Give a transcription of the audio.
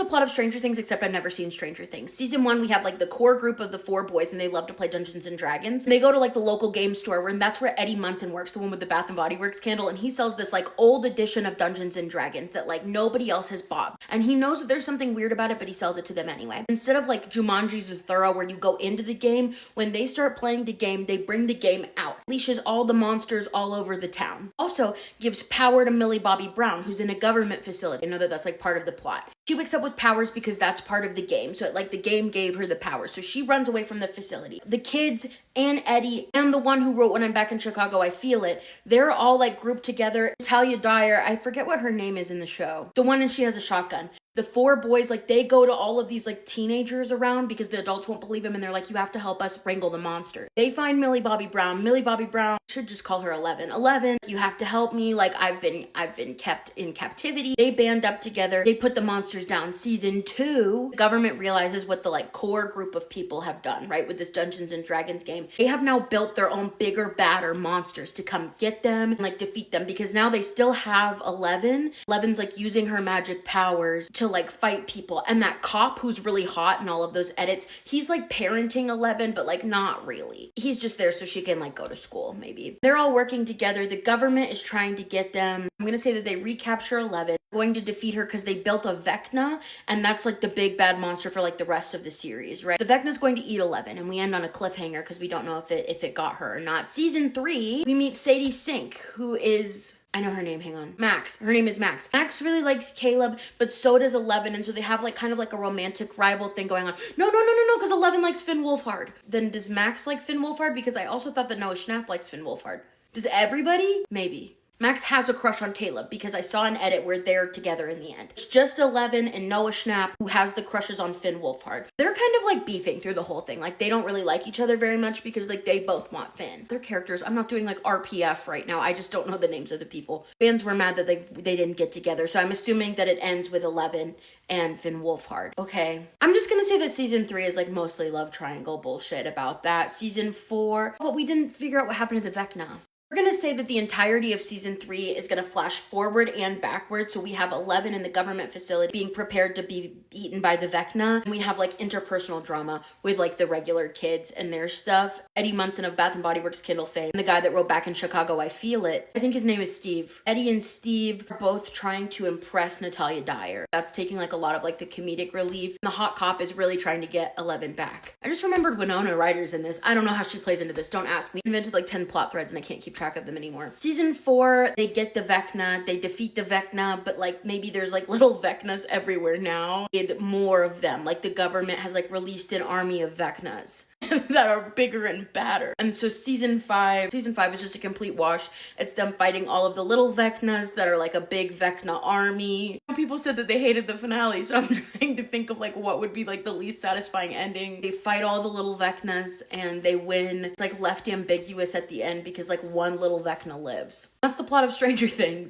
plot of Stranger Things, except I've never seen Stranger Things. Season 1, we have like the core group of the 4 boys, and they love to play Dungeons and Dragons. And they go to like the local game store, and that's where Eddie Munson works, the one with the Bath and Body Works candle, and he sells this like old edition of Dungeons and Dragons that like nobody else has bought. And he knows that there's something weird about it, but he sells it to them anyway. Instead of like Jumanji Zathura, where you go into the game, when they start playing the game, they bring the game out. Leashes all the monsters all over the town. Also gives power to Millie Bobby Brown, who's in a government facility. I know that that's like part of the plot. She wakes up with powers because that's part of the game. So like the game gave her the powers. So she runs away from the facility. The kids and Eddie and the one who wrote When I'm Back in Chicago, I Feel It, they're all like grouped together. Natalia Dyer, I forget what her name is in the show. The one and she has a shotgun. The 4 boys, like, they go to all of these, like, teenagers around because the adults won't believe them, and they're like, you have to help us wrangle the monster. They find Millie Bobby Brown. Millie Bobby Brown, should just call her 11. 11, you have to help me, like, I've been kept in captivity. They band up together. They put the monsters down. Season 2, the government realizes what the, like, core group of people have done, right, with this Dungeons and Dragons game. They have now built their own bigger, badder monsters to come get them and, like, defeat them, because now they still have 11. 11's, like, using her magic powers to like fight people, and that cop who's really hot in all of those edits, he's like parenting 11, but like not really. He's just there so she can like go to school, maybe. They're all working together. The government is trying to get them. I'm gonna say that they recapture 11, going to defeat her because they built a Vecna, and that's like the big bad monster for like the rest of the series, right? The Vecna's going to eat 11, and we end on a cliffhanger because we don't know if it got her or not. Season 3, we meet Sadie Sink, who is, I know her name, hang on. Max. Her name is Max. Max really likes Caleb, but so does 11, and so they have like kind of like a romantic rival thing going on. No, because 11 likes Finn Wolfhard. Then does Max like Finn Wolfhard? Because I also thought that Noah Schnapp likes Finn Wolfhard. Does everybody? Maybe. Max has a crush on Caleb because I saw an edit where they're together in the end. It's just 11 and Noah Schnapp who has the crushes on Finn Wolfhard. They're kind of like beefing through the whole thing. Like they don't really like each other very much because like they both want Finn. Their characters, I'm not doing like RPF right now. I just don't know the names of the people. Fans were mad that they didn't get together. So I'm assuming that it ends with 11 and Finn Wolfhard. Okay. I'm just gonna say that season 3 is like mostly love triangle bullshit about that. Season 4, but we didn't figure out what happened to the Vecna. We're going to say that the entirety of season 3 is going to flash forward and backward. So we have 11 in the government facility being prepared to be eaten by the Vecna. And we have like interpersonal drama with like the regular kids and their stuff. Eddie Munson of Bath and Body Works Kindle fame, and the guy that wrote Back in Chicago, I Feel It. I think his name is Steve. Eddie and Steve are both trying to impress Natalia Dyer. That's taking like a lot of like the comedic relief. The hot cop is really trying to get 11 back. I just remembered Winona Ryder's in this. I don't know how she plays into this. Don't ask me. I invented like 10 plot threads and I can't keep track of them anymore. Season 4, they get the Vecna, they defeat the Vecna, but like maybe there's like little Vecnas everywhere now. And more of them. Like the government has like released an army of Vecnas that are bigger and badder. And so season 5 is just a complete wash. It's them fighting all of the little Vecnas that are like a big Vecna army. People said that they hated the finale, so I'm trying to think of like what would be like the least satisfying ending. They fight all the little Vecnas and they win. It's like left ambiguous at the end because like one little Vecna lives. That's the plot of Stranger Things.